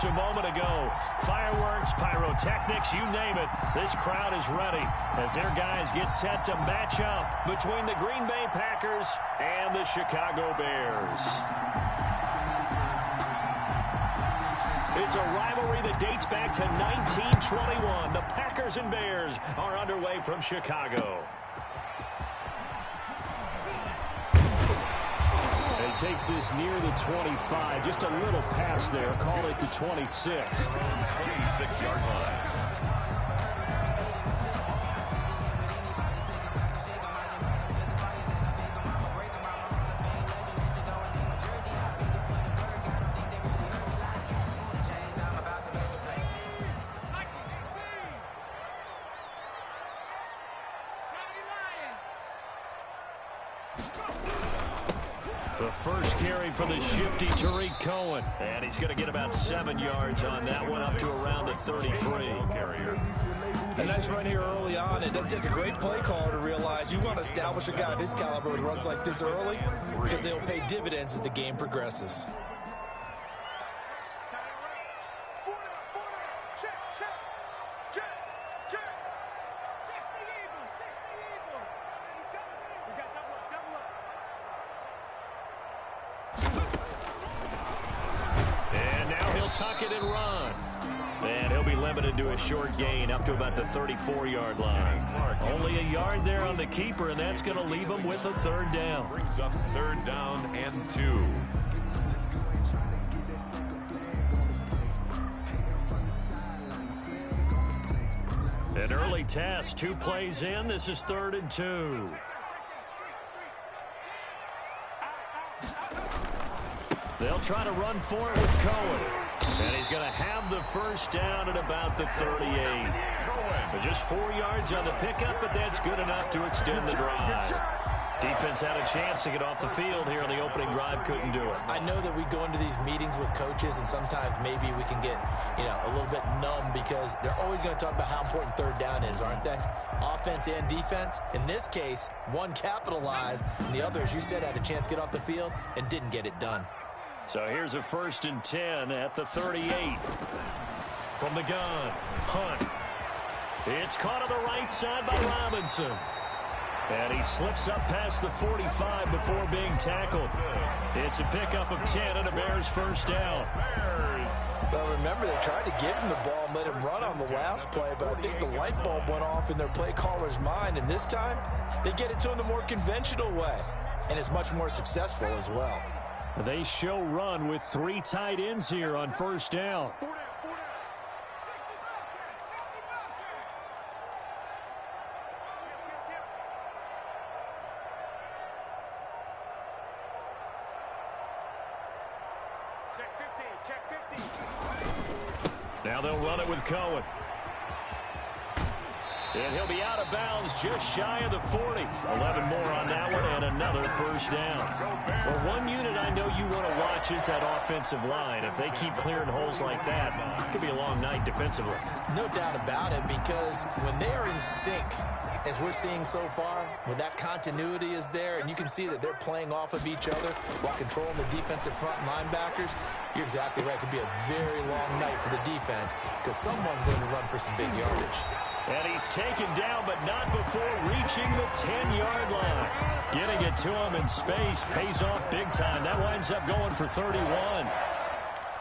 just a moment ago. Fireworks, pyrotechnics, you name it. This crowd is ready as their guys get set to match up between the Green Bay Packers and the Chicago Bears. It's a rivalry that dates back to 1921. The Packers and Bears are underway from Chicago. He takes this near the 25. Just a little pass there. Call it the 26. 26-yard line. The first carry for the shifty Tariq Cohen. And he's going to get about 7 yards on that one, up to around the 33. A nice run here early on. It doesn't take a great play caller to realize you want to establish a guy of his caliber who runs like this early because they'll pay dividends as the game progresses. Tuck it and run. And he'll be limited to a short gain up to about the 34-yard line. Only a yard there on the keeper, and that's going to leave him with a third down. Brings up 3rd down and 2. An early test, 2 plays in. This is 3rd and 2. They'll try to run for it with Cohen. And he's going to have the first down at about the 38. But just 4 yards on the pickup, but that's good enough to extend the drive. Defense had a chance to get off the field here on the opening drive, couldn't do it. I know that we go into these meetings with coaches, and sometimes maybe we can get, a little bit numb because they're always going to talk about how important 3rd down is, aren't they? Offense and defense. In this case, one capitalized, and the other, as you said, had a chance to get off the field and didn't get it done. So here's a 1st and 10 at the 38. From the gun, Hunt. It's caught on the right side by Robinson. And he slips up past the 45 before being tackled. It's a pickup of 10 and a Bears first down. Well, remember, they tried to give him the ball and let him run on the last play, but I think the light bulb went off in their play caller's mind, and this time they get it to him the more conventional way, and it's much more successful as well. They show run with 3 tight ends here on first down. Now they'll run it with Cohen. And he'll be out of bounds just shy of the 40. 11 more on that one and another first down. Well, one unit I know you want to watch is that offensive line. If they keep clearing holes like that, it could be a long night defensively. No doubt about it, because when they are in sync, as we're seeing so far, when that continuity is there and you can see that they're playing off of each other while controlling the defensive front linebackers, you're exactly right. It could be a very long night for the defense because someone's going to run for some big yardage. And he's taken down, but not before reaching the 10-yard line. Getting it to him in space pays off big time. That winds up going for 31.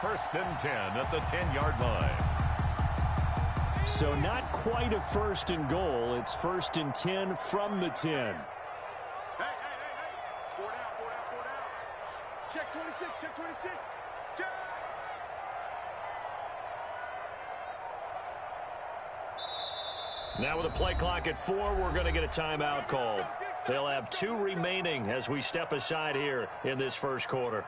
1st and 10 at the 10-yard line. So not quite a 1st and goal. It's 1st and 10 from the 10. Hey. 4 down. Check 26, check 26. Check. Now with a play clock at 4, we're going to get a timeout called. They'll have 2 remaining as we step aside here in this first quarter.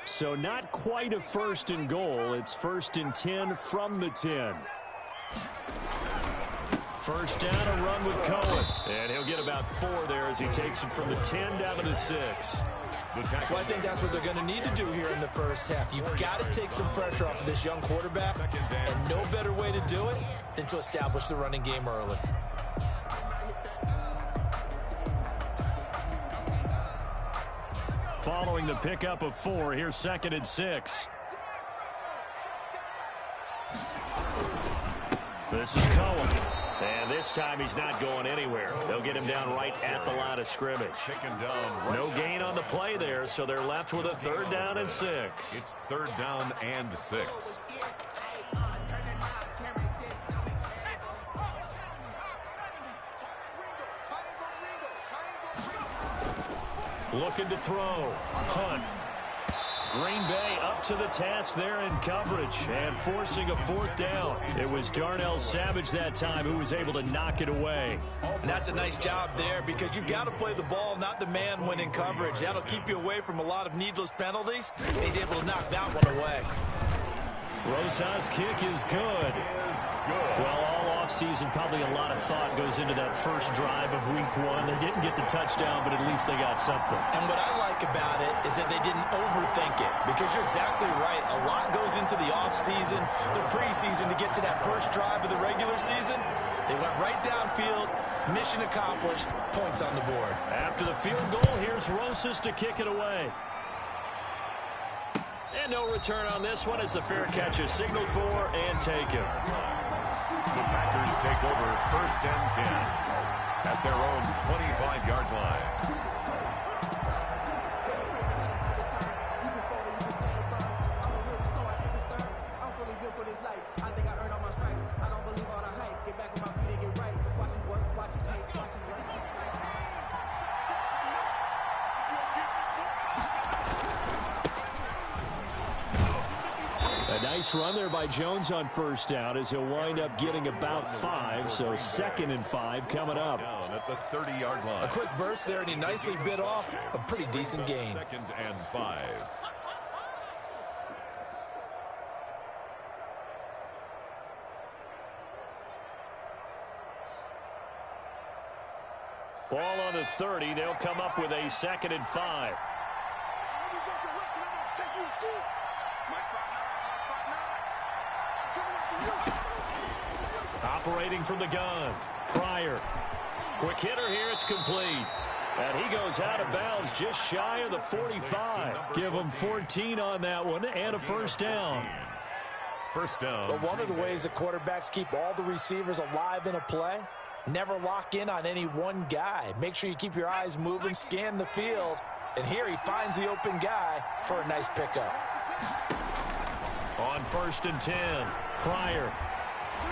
So not quite a 1st and goal. It's 1st and 10 from the 10. First down, a run with Cohen. And he'll get about 4 there as he takes it from the 10 down to the 6. Well, I think that's what they're going to need to do here in the first half. You've got to take some pressure off of this young quarterback, and no better way to do it than to establish the running game early. Following the pickup of 4, here's 2nd and 6. This is Cohen. And this time he's not going anywhere. They'll get him down right at the line of scrimmage. No gain on the play there, so they're left with a 3rd down and 6. It's 3rd down and 6. Looking to throw. Hunt. Green Bay up to the task there in coverage and forcing a 4th down. It was Darnell Savage that time who was able to knock it away. And that's a nice job there because you've got to play the ball, not the man when in coverage. That'll keep you away from a lot of needless penalties. And he's able to knock that one away. Rosas' kick is good. Well, all offseason, probably a lot of thought goes into that first drive of week 1. They didn't get the touchdown, but at least they got something. And what I like about it is that they didn't overthink it, because you're exactly right. A lot goes into the offseason, the preseason to get to that first drive of the regular season. They went right downfield, mission accomplished, points on the board. After the field goal, here's Rosas to kick it away. And no return on this one as the fair catch is signaled for and taken. The Packers take over 1st and 10 at their own 25-yard line. Nice run there by Jones on 1st down as he'll wind up getting about 5. So 2nd and 5 coming up. Down at the 30-yard line. A quick burst there, and he nicely bit off a pretty decent gain. 2nd and 5. Ball on the 30. They'll come up with a 2nd and 5. Operating from the gun. Pryor. Quick hitter here. It's complete. And he goes out of bounds just shy of the 45. Give him 14 on that one and a 1st down. 1st down. But one of the ways that quarterbacks keep all the receivers alive in a play, never lock in on any one guy. Make sure you keep your eyes moving, scan the field. And here he finds the open guy for a nice pickup. On 1st and 10, Pryor.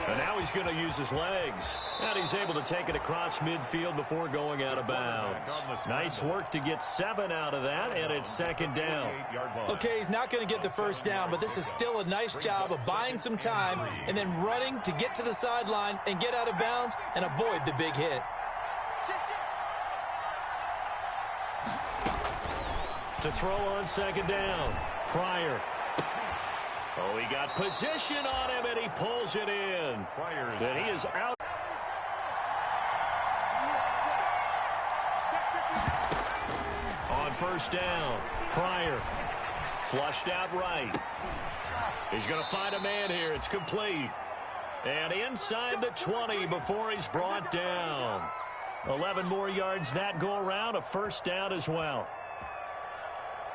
And now he's going to use his legs. And he's able to take it across midfield before going out of bounds. Nice work to get 7 out of that, and it's 2nd down. Okay, he's not going to get the 1st down, but this is still a nice job of buying some time and then running to get to the sideline and get out of bounds and avoid the big hit. To throw on 2nd down, Pryor. Oh, he got position on him, and he pulls it in. Then he is out. On 1st down, Pryor. Flushed out right. He's going to find a man here. It's complete. And inside the 20 before he's brought down. 11 more yards that go around, a 1st down as well.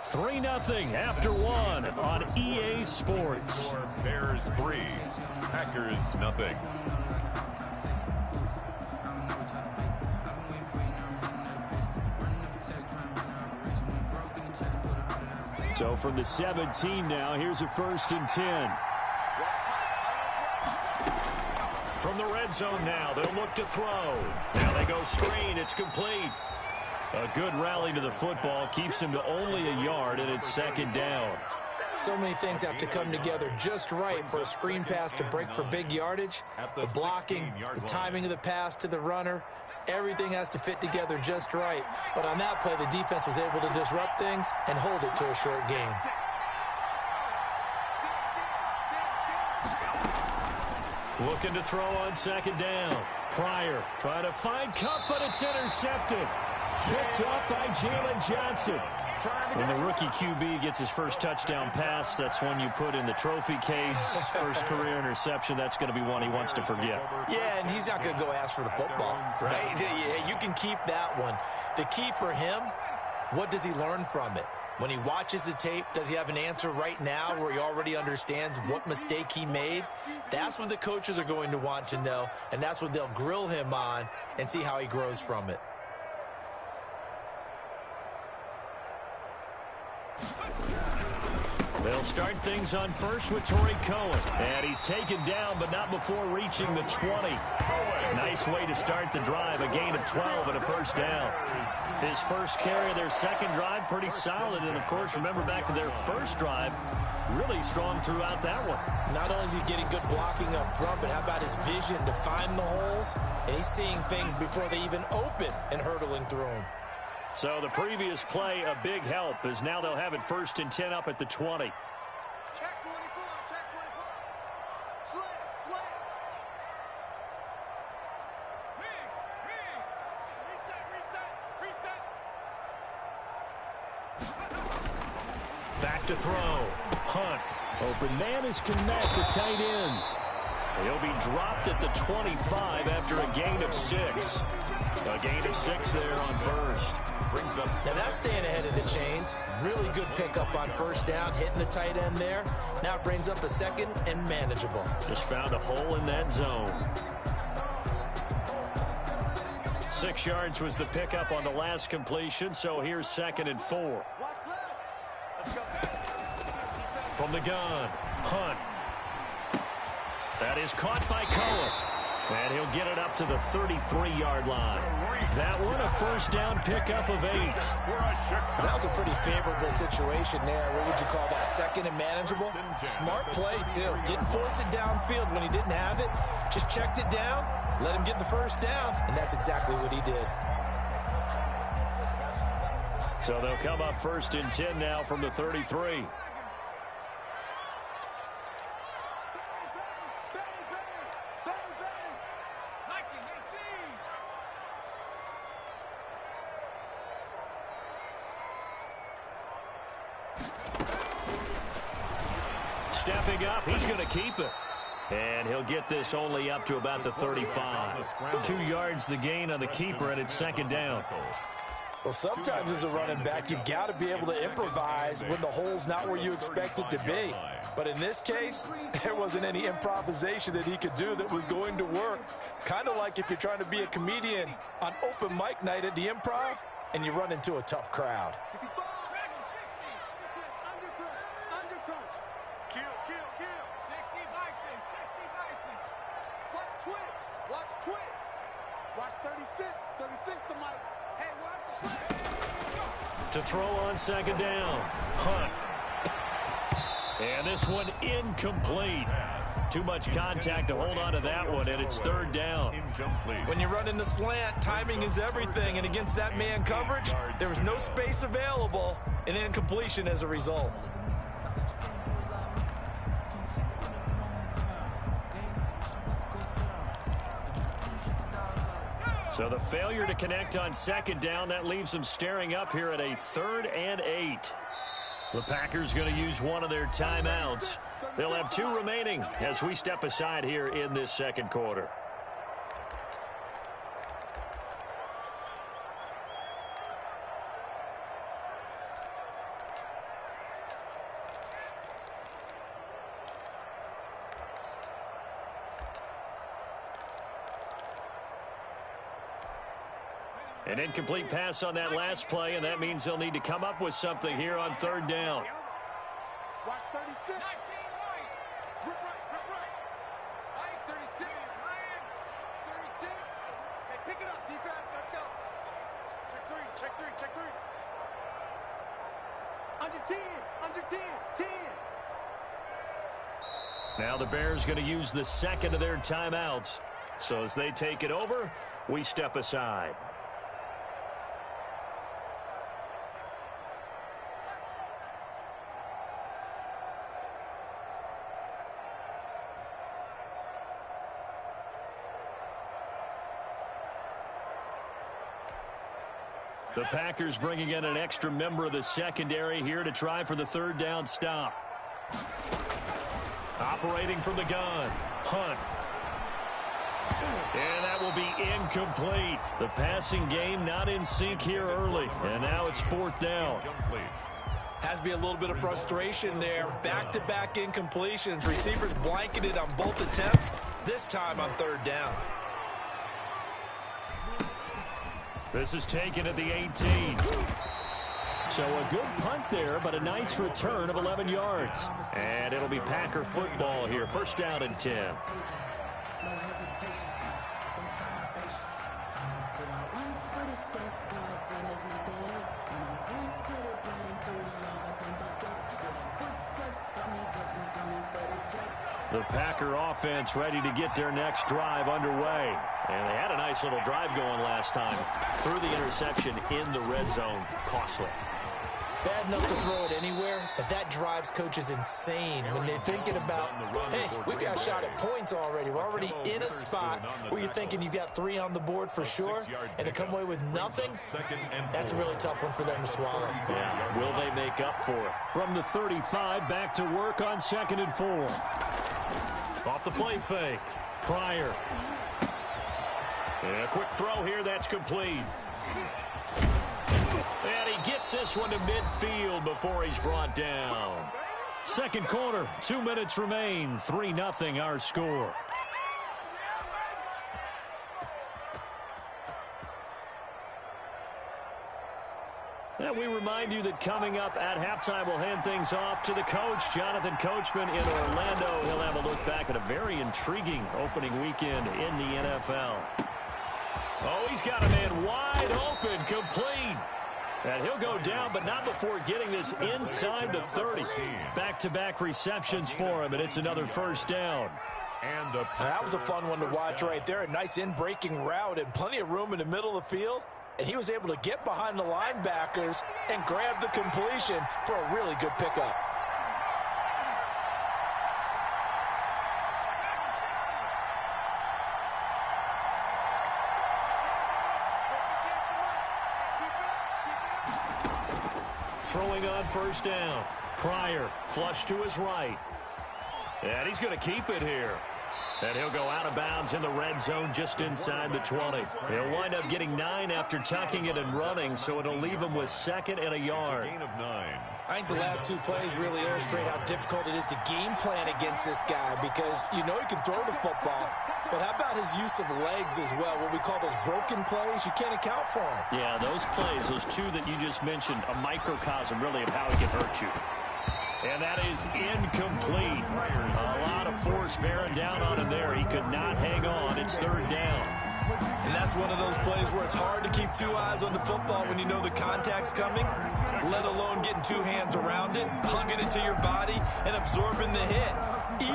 3-0 after 1 on EA Sports. Bears 3, Packers 0. So from the 17 now, here's a 1st and 10. From the red zone now, they'll look to throw. Now they go screen. It's complete. A good rally to the football keeps him to only a yard, and it's 2nd down. So many things have to come together just right for a screen pass to break for big yardage. The blocking, the timing of the pass to the runner, everything has to fit together just right. But on that play, the defense was able to disrupt things and hold it to a short gain. Looking to throw on 2nd down. Pryor trying to find Kupp, but it's intercepted. Picked up by Jalen Johnson. When the rookie QB gets his first touchdown pass, that's one you put in the trophy case. First career interception, that's going to be one he wants to forget. Yeah, and he's not going to go ask for the football, right? Yeah, you can keep that one. The key for him, what does he learn from it? When he watches the tape, does he have an answer right now where he already understands what mistake he made? That's what the coaches are going to want to know, and that's what they'll grill him on and see how he grows from it. They'll start things on first with Torrey Cohen. And he's taken down, but not before reaching the 20. Nice way to start the drive, a gain of 12 and a first down. His first carry of their second drive, pretty solid. And, of course, remember back to their first drive, really strong throughout that one. Not only is he getting good blocking up front, but how about his vision to find the holes? And he's seeing things before they even open and hurtling through them. So the previous play, a big help, as now they'll have it 1st and 10 up at the 20. Check 24, check 24. Slam. Reset. Back to throw. Hunt. Open man is Kmet, the tight end. He'll be dropped at the 25 after a gain of 6. A gain of 6 there on first. Now that's staying ahead of the chains. Really good pickup on first down, hitting the tight end there. Now it brings up a second and manageable. Just found a hole in that zone. 6 yards was the pickup on the last completion, so here's 2nd and 4. Watch left. Let's go. From the gun, Hunt. That is caught by Cohen. And he'll get it up to the 33-yard line. That one, a first down pickup of 8. That was a pretty favorable situation there. What would you call that? Second and manageable? Smart play, too. Didn't force it downfield when he didn't have it. Just checked it down, let him get the first down, and that's exactly what he did. So they'll come up 1st and 10 now from the 33. Stepping up, he's going to keep it. And he'll get this only up to about the 35. 2 yards the gain on the keeper, and it's 2nd down. Well, sometimes as a running back, you've got to be able to improvise when the hole's not where you expect it to be. But in this case, there wasn't any improvisation that he could do that was going to work. Kind of like if you're trying to be a comedian on open mic night at the Improv and you run into a tough crowd. Watch 36 to Mike. Hey, watch. To throw on 2nd down. Hunt. And this one incomplete. Too much contact to hold on to that one, and it's 3rd down. When you run in the slant, timing is everything, and against that man coverage, there was no space available, and incompletion as a result. So the failure to connect on 2nd down, that leaves them staring up here at a 3rd and 8. The Packers going to use one of their timeouts. They'll have 2 remaining as we step aside here in this 2nd quarter. An incomplete pass on that last play, and that means they'll need to come up with something here on 3rd down. Watch 36. Rip right. Right, 36. 36. Hey, pick it up, defense. Let's go. Check three. Under 10. 10. Now the Bears going to use the 2nd of their timeouts. So as they take it over, we step aside. The Packers bringing in an extra member of the secondary here to try for the third down stop. Operating from the gun, Hunt. And that will be incomplete. The passing game not in sync here early. And now it's fourth down. Has to be a little bit of frustration there. Back-to-back incompletions. Receivers blanketed on both attempts, this time on third down. This is taken at the 18. So a good punt there, but a nice return of 11 yards. And it'll be Packer football here. First down and 10. The Packer offense ready to get their next drive underway. And they had a nice little drive going last time. Threw the interception in the red zone. Costly. Bad enough to throw it anywhere, but that drives coaches insane when they're thinking about, hey, we've got a shot at points already. We're already in a spot where you're thinking you've got 3 on the board for sure, and to come away with nothing, that's a really tough one for them to swallow. Yeah, will they make up for it? From the 35, back to work on 2nd and 4. Off the play fake. Pryor. And a quick throw here, that's complete. And he gets this one to midfield before he's brought down. Second quarter, 2 minutes remain. 3-0 our score. And we remind you that coming up at halftime, we'll hand things off to the coach, Jonathan Coachman in Orlando. He'll have a look back at a very intriguing opening weekend in the NFL. Oh, he's got a man wide open, complete. And he'll go down, but not before getting this inside the 30. Back-to-back receptions for him, and it's another first down. And that was a fun one to watch right there. A nice in-breaking route and plenty of room in the middle of the field. And he was able to get behind the linebackers and grab the completion for a really good pickup. Throwing on first down. Pryor, flush to his right. And he's going to keep it here. And he'll go out of bounds in the red zone just inside the 20. He'll wind up getting 9 after tucking it and running, so it'll leave him with 2nd and a yard. Gain of 9. I think the last 2 plays really illustrate how difficult it is to game plan against this guy because you know he can throw the football, but how about his use of legs as well, what we call those broken plays? You can't account for them. Yeah, those plays, those 2 that you just mentioned, a microcosm really of how he can hurt you. And that is incomplete. A lot of force bearing down on him there. He could not hang on. It's 3rd down. And that's one of those plays where it's hard to keep 2 eyes on the football when you know the contact's coming, let alone getting 2 hands around it, hugging it to your body, and absorbing the hit.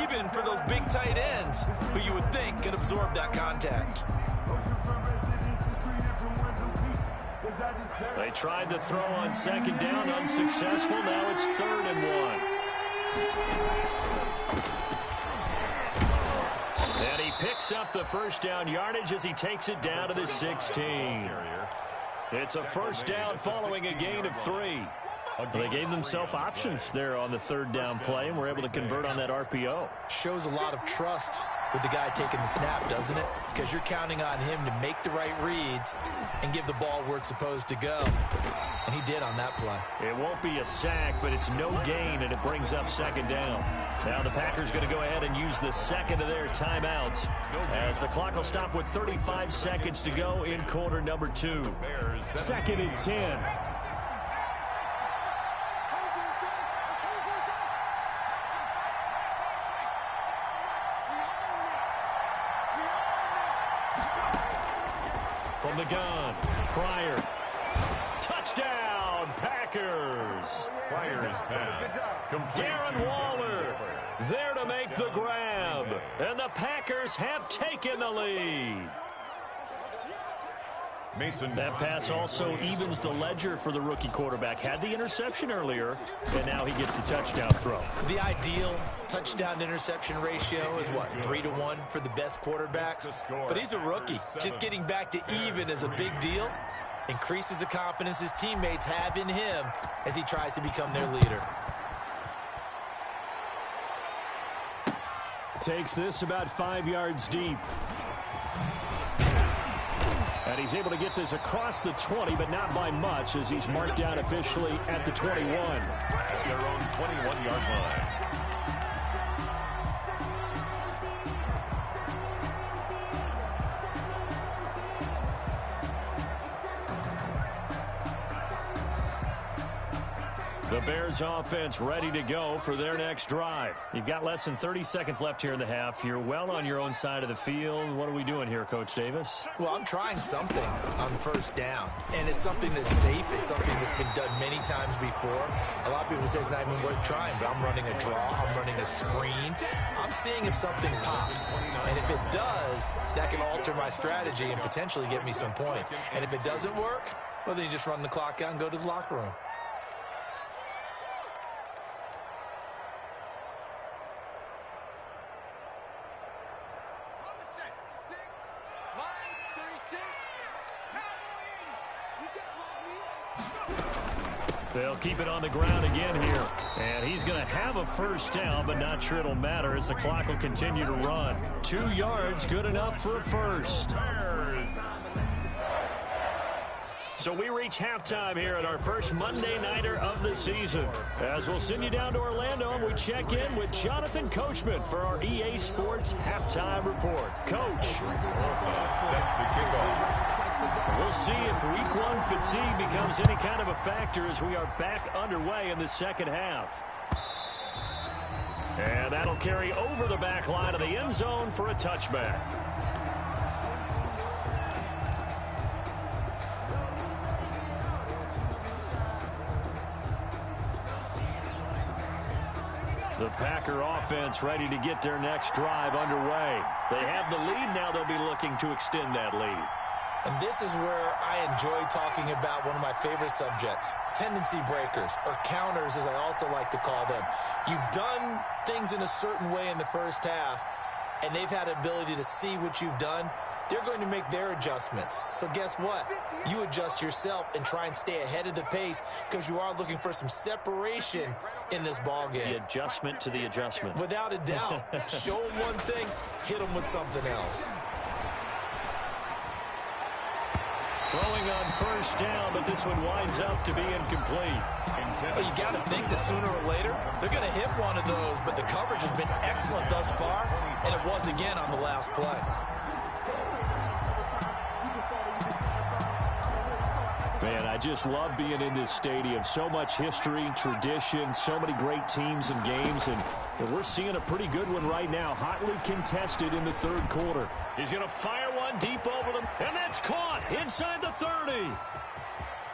Even for those big tight ends who you would think could absorb that contact. They tried to throw on 2nd down, unsuccessful. Now it's 3rd and 1. And he picks up the first down yardage as he takes it down to the 16. It's a first down following a gain of 3. They gave themselves options there on the 3rd down play and were able to convert on that RPO. Shows a lot of trust with the guy taking the snap, doesn't it? Because you're counting on him to make the right reads and give the ball where it's supposed to go. And he did on that play. It won't be a sack, but it's no gain, and it brings up 2nd down. Now the Packers going to go ahead and use the 2nd of their timeouts as the clock will stop with 35 seconds to go in quarter number 2. 2nd and 10. From the gun, Pryor. Touchdown, Packers. Pryor's pass. Darren Waller there to make the grab. And the Packers have taken the lead. Mason. That pass also evens the ledger for the rookie quarterback. Had the interception earlier, and now he gets the touchdown throw. The ideal touchdown-interception ratio is, what, 3-to-1 for the best quarterbacks? But he's a rookie. Just getting back to even is a big deal. increases the confidence his teammates have in him as he tries to become their leader. Takes this about 5 yards deep. And he's able to get this across the 20, but not by much, as he's marked down officially at the 21. At their own 21-yard line. The Bears offense ready to go for their next drive. You've got less than 30 seconds left here in the half. You're well on your own side of the field. What are we doing here, Coach Davis? Well, I'm trying something on first down, and it's something that's safe. It's something that's been done many times before. A lot of people say it's not even worth trying, but I'm running a draw. I'm running a screen. I'm seeing if something pops, and if it does, that can alter my strategy and potentially get me some points. And if it doesn't work, well, then you just run the clock out and go to the locker room. They'll keep it on the ground again here. And he's going to have a first down, but not sure it'll matter as the clock will continue to run. 2 yards, good enough for a first. So we reach halftime here at our first Monday Nighter of the season. As we'll send you down to Orlando, and we check in with Jonathan Coachman for our EA Sports Halftime Report. Coach. Set to kick off. We'll see if week 1 fatigue becomes any kind of a factor as we are back underway in the second half. And that'll carry over the back line of the end zone for a touchback. The Packer offense ready to get their next drive underway. They have the lead now. They'll be looking to extend that lead. And this is where I enjoy talking about one of my favorite subjects, tendency breakers, or counters as I also like to call them. You've done things in a certain way in the first half, and they've had the ability to see what you've done. They're going to make their adjustments. So guess what? You adjust yourself and try and stay ahead of the pace because you are looking for some separation in this ball game. The adjustment to the adjustment. Without a doubt. Show them one thing, hit them with something else. Throwing on first down, but this one winds up to be incomplete. Well, you got to think that sooner or later they're going to hit one of those, but the coverage has been excellent thus far, and it was again on the last play. Man, I just love being in this stadium. So much history, tradition, so many great teams and games, and we're seeing a pretty good one right now, hotly contested in the third quarter. He's going to fire one deep over them, and that's caught inside the 30.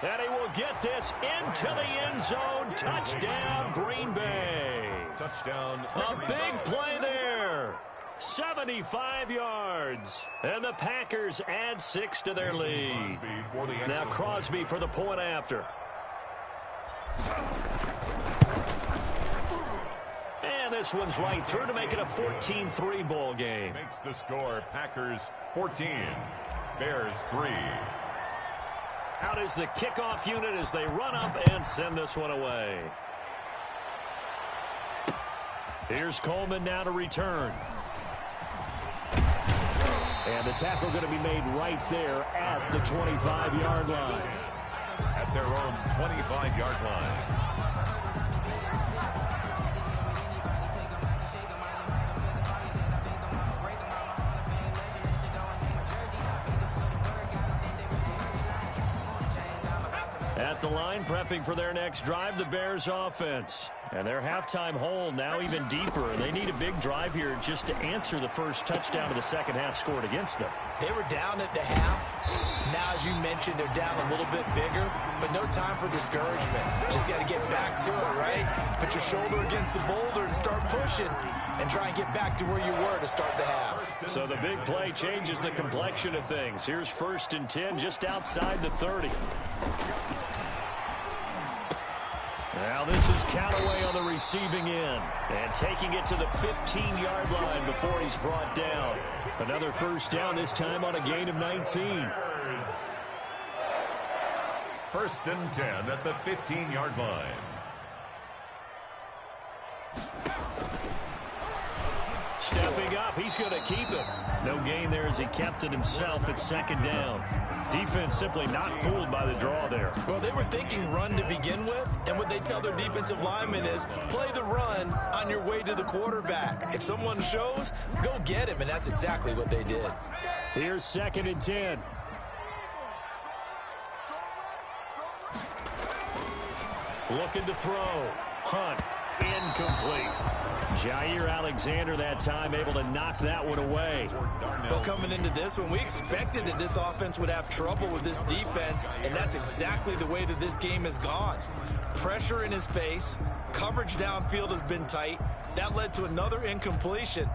And he will get this into the end zone. Touchdown, Green Bay. Touchdown. A big play there. 75 yards. And the Packers add 6 to their lead. Now Crosby for the point after. And this one's right through to make it a 14-3 ball game. Makes the score Packers 14, Bears 3. Out is the kickoff unit as they run up and send this one away. Here's Coleman now to return. And the tackle going to be made right there at the 25-yard line. At their own 25-yard line. At the line, prepping for their next drive, the Bears offense. And their halftime hole now even deeper. And they need a big drive here just to answer the first touchdown of the second half scored against them. They were down at the half. Now, as you mentioned, they're down a little bit bigger, but no time for discouragement. Just got to get back to it, right? Put your shoulder against the boulder and start pushing and try and get back to where you were to start the half. So the big play changes the complexion of things. Here's 1st and 10 just outside the 30. Now this is Callaway on the receiving end and taking it to the 15-yard line before he's brought down. Another first down, this time on a gain of 19. First and 10 at the 15-yard line. Stepping up, he's going to keep it. No gain there as he kept it himself at second down. Defense simply not fooled by the draw there. Well, they were thinking run to begin with, and what they tell their defensive linemen is play the run on your way to the quarterback. If someone shows, go get him, and that's exactly what they did. Here's second and 10. Looking to throw. Hunt. Incomplete. Jair Alexander that time able to knock that one away. Well, coming into this one, we expected that this offense would have trouble with this defense, and that's exactly the way that this game has gone. Pressure in his face. Coverage downfield has been tight. That led to another incompletion.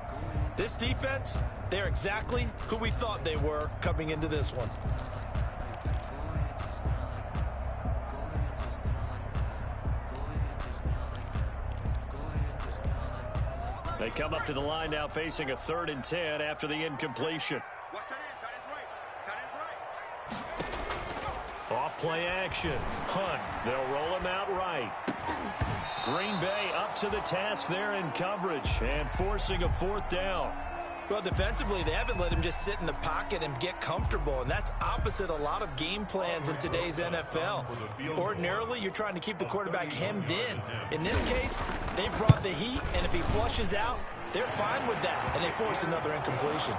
This defense, they're exactly who we thought they were coming into this one. They come up to the line now facing a 3rd and 10 after the incompletion. Watch that end. Tight end's right. Tight end's right. Off play action. Hunt. They'll roll him out right. Green Bay up to the task there in coverage and forcing a 4th down. Well, defensively, they haven't let him just sit in the pocket and get comfortable, and that's opposite a lot of game plans in today's NFL. Ordinarily, you're trying to keep the quarterback hemmed in. In this case, they brought the heat, and if he flushes out, they're fine with that, and they force another incompletion.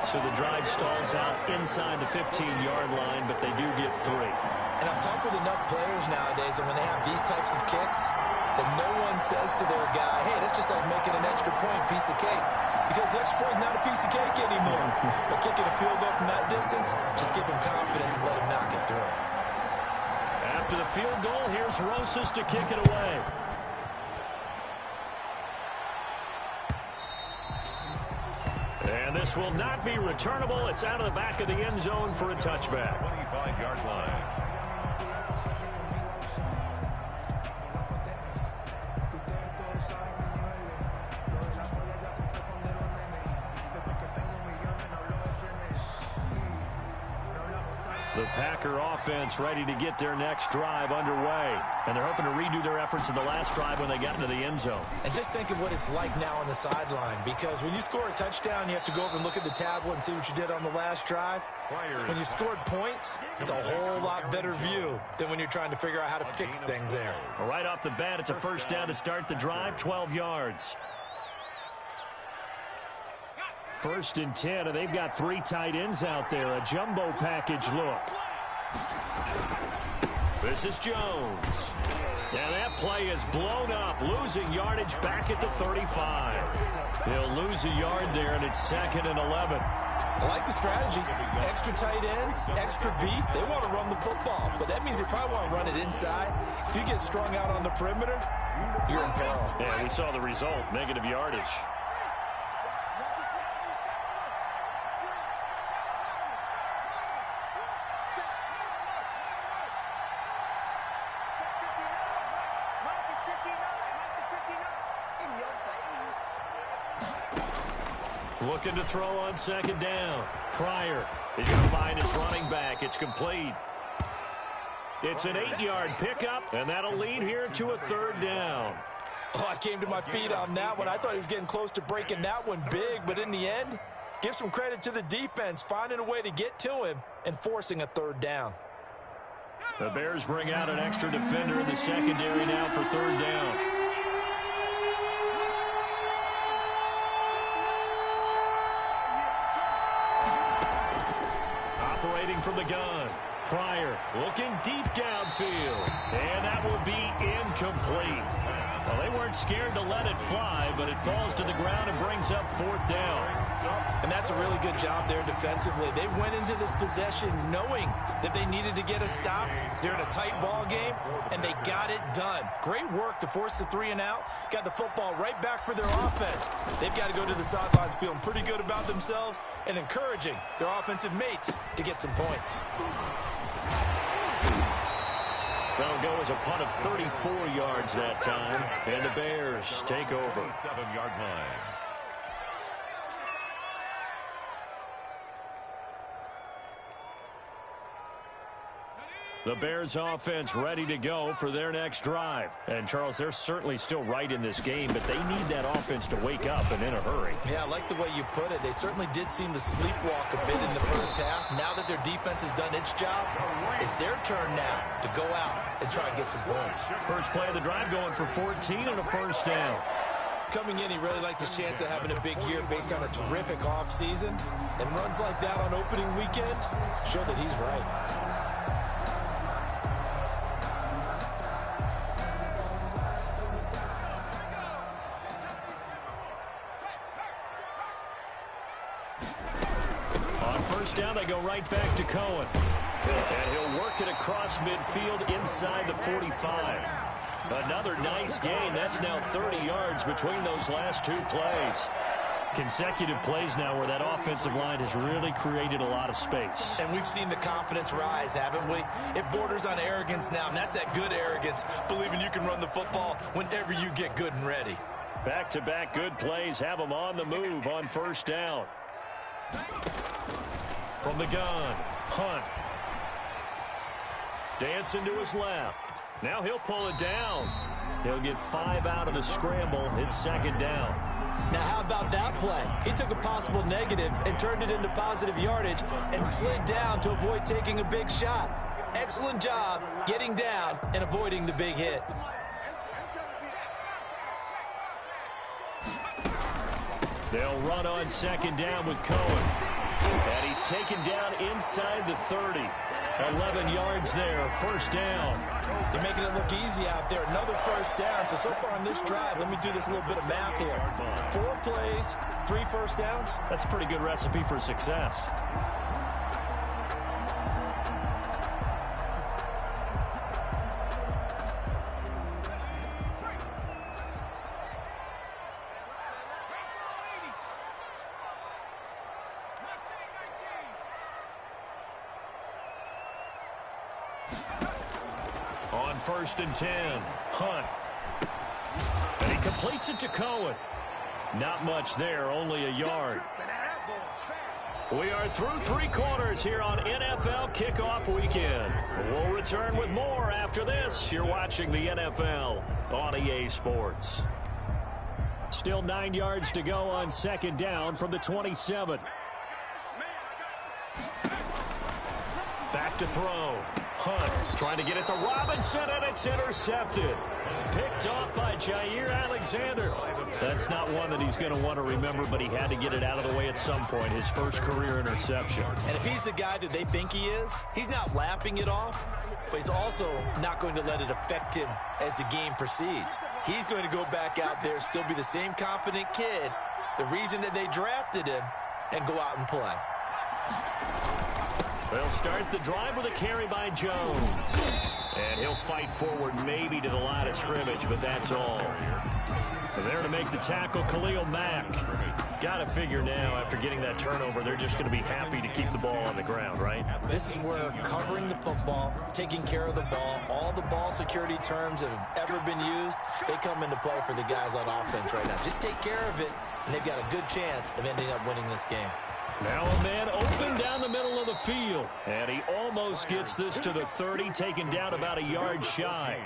So the drive stalls out inside the 15-yard line, but they do get 3. And I've talked with enough players nowadays, and when they have these types of kicks, that no one says to their guy, hey, that's just like making an extra point, piece of cake. Because the extra point is not a piece of cake anymore. But kicking a field goal from that distance, just give him confidence and let him knock it through. After the field goal, here's Rosas to kick it away. And this will not be returnable. It's out of the back of the end zone for a touchback. 25-yard line. The Packer offense ready to get their next drive underway. And they're hoping to redo their efforts in the last drive when they got into the end zone. And just think of what it's like now on the sideline. Because when you score a touchdown, you have to go over and look at the tablet and see what you did on the last drive. When you scored points, it's a whole lot better view than when you're trying to figure out how to fix things there. Right off the bat, it's a 1st down to start the drive, 12 yards. 1st and 10, and they've got 3 tight ends out there. A jumbo package look. This is Jones. And that play is blown up, losing yardage back at the 35. He'll lose a yard there, and it's 2nd and 11. I like the strategy. Extra tight ends, extra beef. They want to run the football, but that means they probably want to run it inside. If you get strung out on the perimeter, you're in peril. Yeah, we saw the result, negative yardage. Looking to throw on 2nd down. Pryor is going to find his running back. It's complete. It's an 8-yard pickup, and that'll lead here to a 3rd down. Oh, I came to my feet on that one. I thought he was getting close to breaking that one big, but in the end, give some credit to the defense, finding a way to get to him and forcing a 3rd down. The Bears bring out an extra defender in the secondary now for 3rd down. Operating from the gun. Pryor looking deep downfield. And that will be incomplete. Well, they weren't scared to let it fly, but it falls to the ground and brings up 4th down. And that's a really good job there defensively. They went into this possession knowing that they needed to get a stop. They're in a tight ball game, and they got it done. Great work to force the 3 and out. Got the football right back for their offense. They've got to go to the sidelines feeling pretty good about themselves and encouraging their offensive mates to get some points. That'll go as a punt of 34 yards that time. And the Bears take over. 7-yard line. The Bears offense ready to go for their next drive. And, Charles, they're certainly still right in this game, but they need that offense to wake up and in a hurry. Yeah, I like the way you put it. They certainly did seem to sleepwalk a bit in the first half. Now that their defense has done its job, it's their turn now to go out and try and get some points. First play of the drive going for 14 and a first down. Coming in, he really liked his chance of having a big year based on a terrific offseason. And runs like that on opening weekend show that he's right. Down, they go right back to Cohen. And he'll work it across midfield inside the 45. Another nice gain. That's now 30 yards between those last two plays. Consecutive plays now where that offensive line has really created a lot of space. And we've seen the confidence rise, haven't we? It borders on arrogance now, and that's that good arrogance, believing you can run the football whenever you get good and ready. Back-to-back good plays have them on the move on first down. From the gun, Hunt. Dancing to his left. Now he'll pull it down. He'll get 5 out of the scramble. It's second down. Now how about that play? He took a possible negative and turned it into positive yardage and slid down to avoid taking a big shot. Excellent job getting down and avoiding the big hit. They'll run on second down with Cohen. And he's taken down inside the 30. 11 yards there, first down. They're making it look easy out there. Another first down. So far on this drive, let me do this little bit of math here. 4 plays, 3 first downs. That's a pretty good recipe for success. First and 10, Hunt. And he completes it to Cohen. Not much there, only a yard. We are through 3 quarters here on NFL Kickoff Weekend. We'll return with more after this. You're watching the NFL on EA Sports. Still 9 yards to go on second down from the 27. Back to throw. Hunt trying to get it to Robinson, and it's intercepted. Picked off by Jair Alexander. That's not one that he's going to want to remember, but he had to get it out of the way at some point. His first career interception. And if he's the guy that they think he is, he's not laughing it off, but he's also not going to let it affect him as the game proceeds. He's going to go back out there, still be the same confident kid, the reason that they drafted him, and go out and play. They'll start the drive with a carry by Jones. And he'll fight forward maybe to the line of scrimmage, but that's all. And there to make the tackle, Khalil Mack. Got to figure now, after getting that turnover, they're just going to be happy to keep the ball on the ground, right? This is where covering the football, taking care of the ball, all the ball security terms that have ever been used, they come into play for the guys on offense right now. Just take care of it, and they've got a good chance of ending up winning this game. Now a man open down the middle of the field. And he almost gets this to the 30, taken down about a yard shy.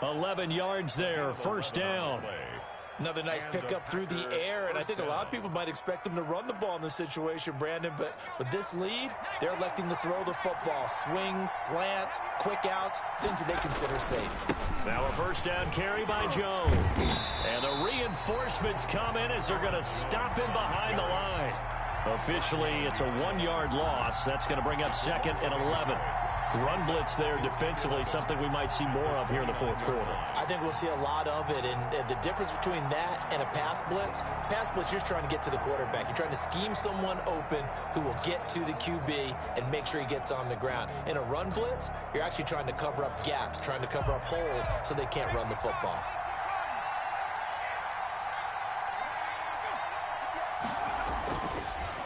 11 yards there, first down. Another nice pickup through the air, and I think a lot of people might expect them to run the ball in this situation, Brandon, but with this lead, they're electing to throw the football. Swings, slants, quick outs, things that they consider safe. Now a first down carry by Jones. And the reinforcements come in as they're going to stop him behind the line. Officially, it's a 1-yard loss. That's going to bring up second and 11. Run blitz there defensively, something we might see more of here in the fourth quarter. I think we'll see a lot of it, and the difference between that and a pass blitz, you're just trying to get to the quarterback. You're trying to scheme someone open who will get to the QB and make sure he gets on the ground. In a run blitz, you're actually trying to cover up gaps, trying to cover up holes so they can't run the football.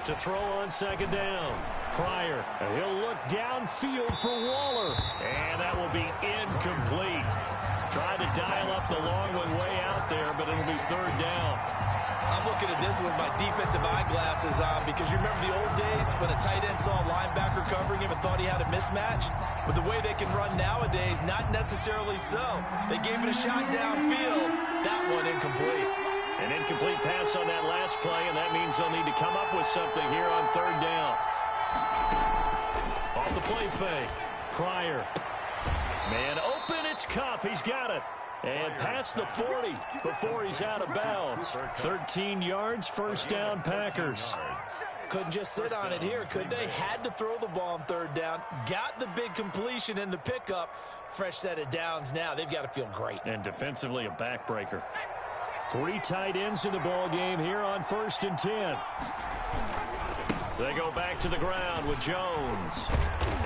To throw on second down. Pryor, and he'll look downfield for Waller. And that will be incomplete. Tried to dial up the long one way out there, but it'll be third down. I'm looking at this with my defensive eyeglasses on because you remember the old days when a tight end saw a linebacker covering him and thought he had a mismatch? But the way they can run nowadays, not necessarily so. They gave it a shot downfield. That one incomplete. An incomplete pass on that last play, and that means they'll need to come up with something here on third down. Off the play fake. Pryor. Man open, it's Kupp. He's got it. And past the 40 before he's out of bounds. 13 yards, first down, Packers. Couldn't just sit on it here, could they? Had to throw the ball on third down. Got the big completion in the pickup. Fresh set of downs now. They've got to feel great. And defensively, a backbreaker. 3 tight ends in the ball game here on 1st and 10. They go back to the ground with Jones.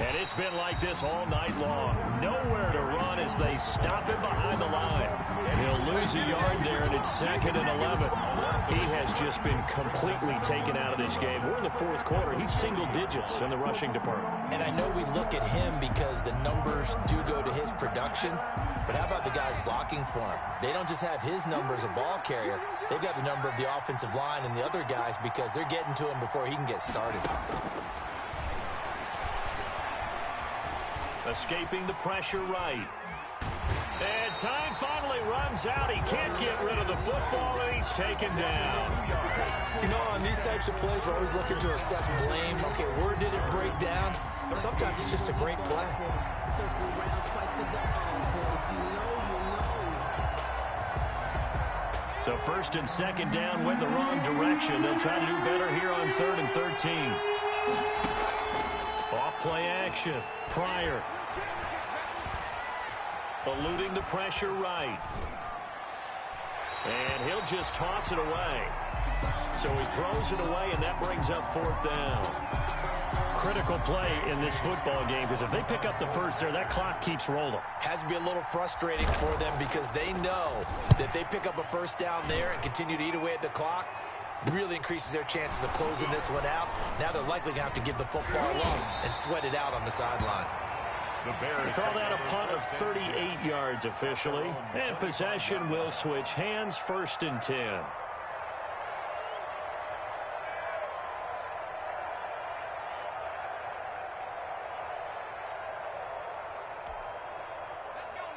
And it's been like this all night long. Nowhere to run as they stop him behind the line. He'll lose a yard there, and it's 2nd and 11. He has just been completely taken out of this game. We're in the 4th quarter. He's single digits in the rushing department. And I know we look at him because the numbers do go to his production. But how about the guys blocking for him? They don't just have his number as a ball carrier. They've got the number of the offensive line and the other guys because they're getting to him before he can get started. Escaping the pressure right. And time finally runs out. He can't get rid of the football, and he's taken down. You know, on these types of plays, we're always looking to assess blame. Okay, where did it break down? Sometimes it's just a great play. So 1st and 2nd down went the wrong direction. They'll try to do better here on 3rd and 13. Off play action. Pryor. Eluding the pressure right. And he'll just toss it away. So he throws it away, and that brings up 4th down. Critical play in this football game because if they pick up the first there, that clock keeps rolling. Has to be a little frustrating for them because they know that if they pick up a first down there and continue to eat away at the clock, really increases their chances of closing this one out. Now they're likely going to have to give the football up and sweat it out on the sideline. The Bears call that a punt of 38 yards officially. And possession will switch hands, 1st and 10.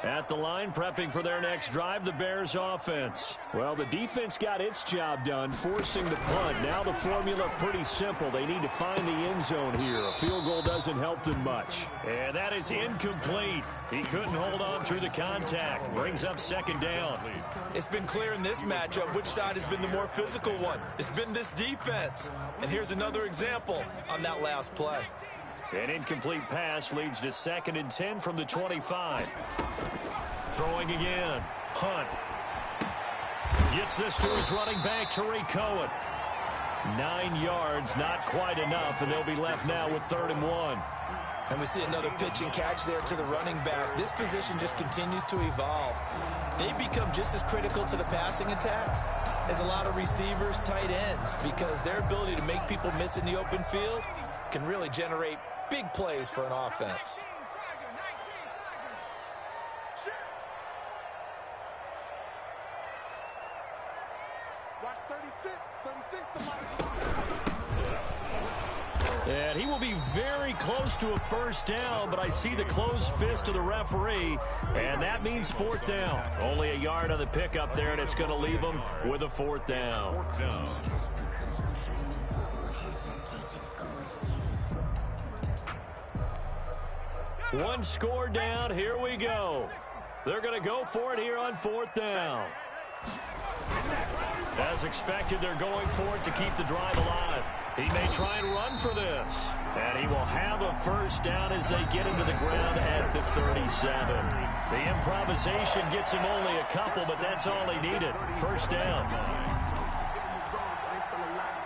At the line, prepping for their next drive, the Bears offense. Well, the defense got its job done, forcing the punt. Now the formula pretty simple. They need to find the end zone here. A field goal doesn't help them much. And that is incomplete. He couldn't hold on through the contact. Brings up 2nd down. It's been clear in this matchup which side has been the more physical one. It's been this defense. And here's another example on that last play. An incomplete pass leads to 2nd and 10 from the 25. Throwing again. Hunt. Gets this to his running back, Tariq Cohen. 9 yards, not quite enough, and they'll be left now with 3rd and 1. And we see another pitch and catch there to the running back. This position just continues to evolve. They become just as critical to the passing attack as a lot of receivers, tight ends, because their ability to make people miss in the open field can really generate big plays for an offense. Watch 36 the mark. And he will be very close to a first down, but I see the closed fist of the referee, and that means 4th down. Only a yard on the pickup there, and it's going to leave them with a 4th down. 4th down. One score down. Here we go. They're going to go for it here on 4th down. As expected, they're going for it to keep the drive alive. He may try and run for this. And he will have a first down as they get into the ground at the 37. The improvisation gets him only a couple, but that's all he needed. First down.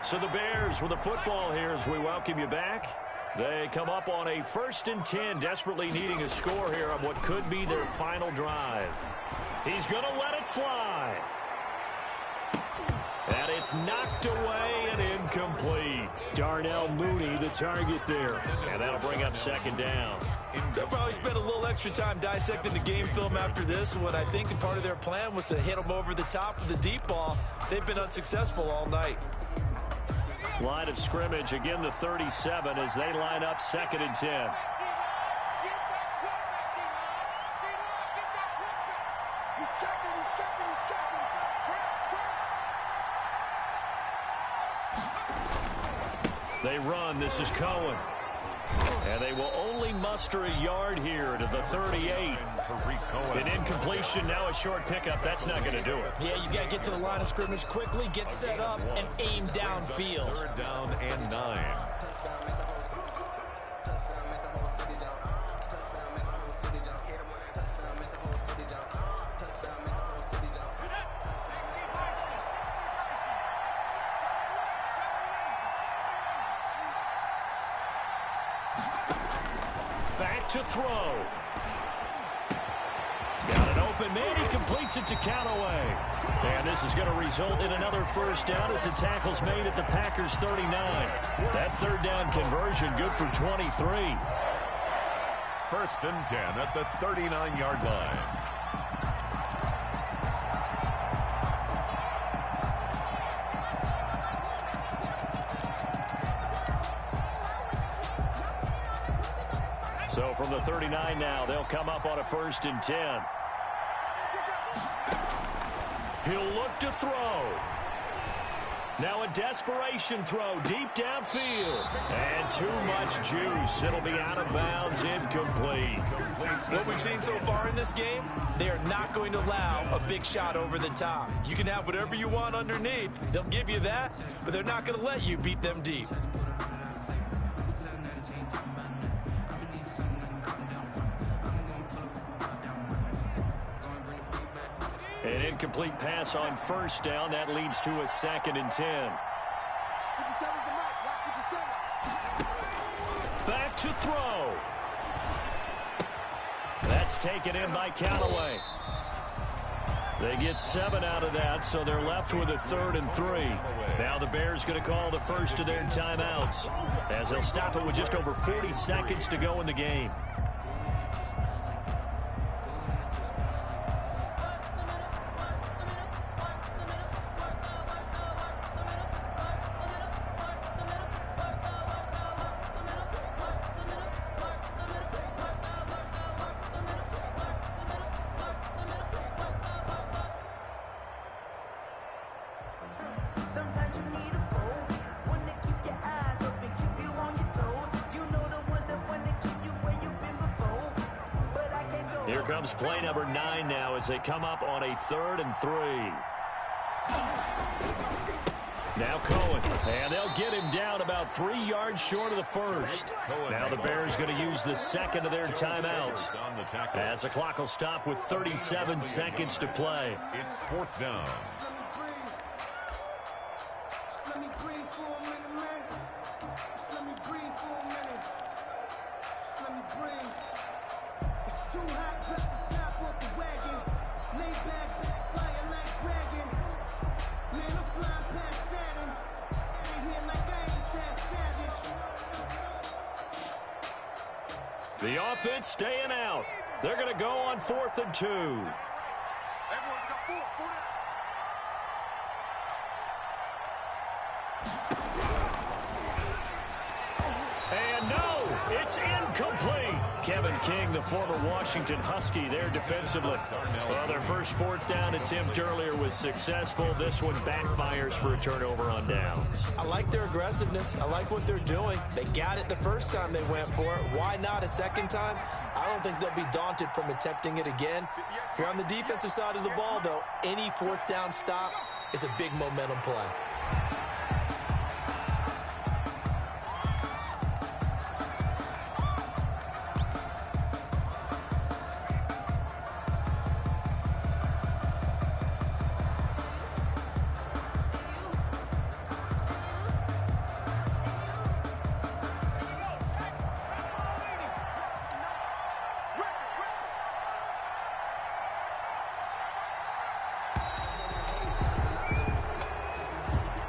So the Bears with the football here as we welcome you back. They come up on a 1st and 10, desperately needing a score here on what could be their final drive. He's going to let it fly. And it's knocked away and incomplete. Darnell Mooney, the target there. And that'll bring up 2nd down. They'll probably spend a little extra time dissecting the game film after this one. I think part of their plan was to hit them over the top of the deep ball. They've been unsuccessful all night. Line of scrimmage, again the 37 as they line up 2nd and 10. He's checking. They run. This is Cohen. And they will only muster a yard here to the 38. An incompletion, now a short pickup. That's not going to do it. Yeah, you got to get to the line of scrimmage quickly, get set up, and aim downfield. 3rd down and 9. Back to throw. He's got it open man. He completes it to Callaway. And this is going to result in another first down as the tackle's made at the Packers 39. That 3rd down conversion good for 23. 1st and 10 at the 39-yard line. So from the 39 now, they'll come up on a 1st and 10. He'll look to throw. Now a desperation throw deep downfield. And too much juice. It'll be out of bounds, incomplete. What we've seen so far in this game, they are not going to allow a big shot over the top. You can have whatever you want underneath. They'll give you that, but they're not going to let you beat them deep. An incomplete pass on 1st down. That leads to a 2nd and 10. 57's the mark. Block 57. Back to throw. That's taken in by Callaway. They get 7 out of that, so they're left with a 3rd and 3. Now the Bears going to call the first of their timeouts as they'll stop it with just over 40 seconds to go in the game. Here comes play number 9 now as they come up on a 3rd and 3. Now Cohen, and they'll get him down about 3 yards short of the 1st. Now the Bears going to use the 2nd of their timeouts as the clock will stop with 37 seconds to play. It's 4th down. The offense staying out. They're going to go on 4th and 2. Everyone's got 4. 4 down. And no, it's incomplete. Kevin King, the former Washington Husky, there defensively. Well, their first 4th down attempt earlier was successful. This one backfires for a turnover on downs. I like their aggressiveness. I like what they're doing. They got it the first time they went for it. Why not a second time? I don't think they'll be daunted from attempting it again. If you're on the defensive side of the ball, though, any 4th down stop is a big momentum play.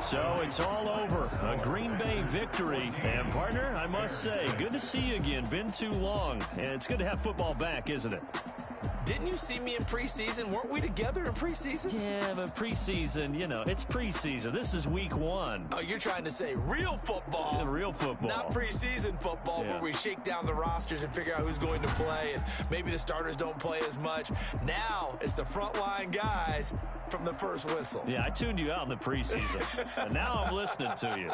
So it's all over. A Green Bay victory. And, partner, I must say, good to see you again. Been too long. And it's good to have football back, isn't it? Didn't you see me in preseason? Weren't we together in preseason? Yeah, but preseason, you know, it's preseason. This is week 1. Oh, you're trying to say real football. Yeah, real football. Not preseason football where we shake down the rosters and figure out who's going to play, and maybe the starters don't play as much. Now it's the frontline guys from the first whistle. Yeah, I tuned you out in the preseason, and now I'm listening to you.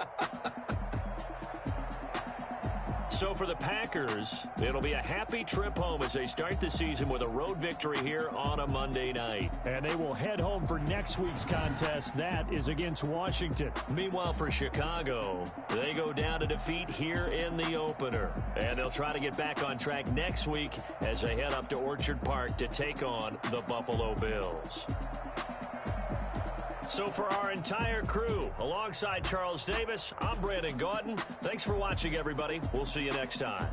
So for the Packers, it'll be a happy trip home as they start the season with a road victory here on a Monday night. And they will head home for next week's contest. That is against Washington. Meanwhile, for Chicago, they go down to defeat here in the opener. And they'll try to get back on track next week as they head up to Orchard Park to take on the Buffalo Bills. So for our entire crew, alongside Charles Davis, I'm Brandon Gaudin. Thanks for watching, everybody. We'll see you next time.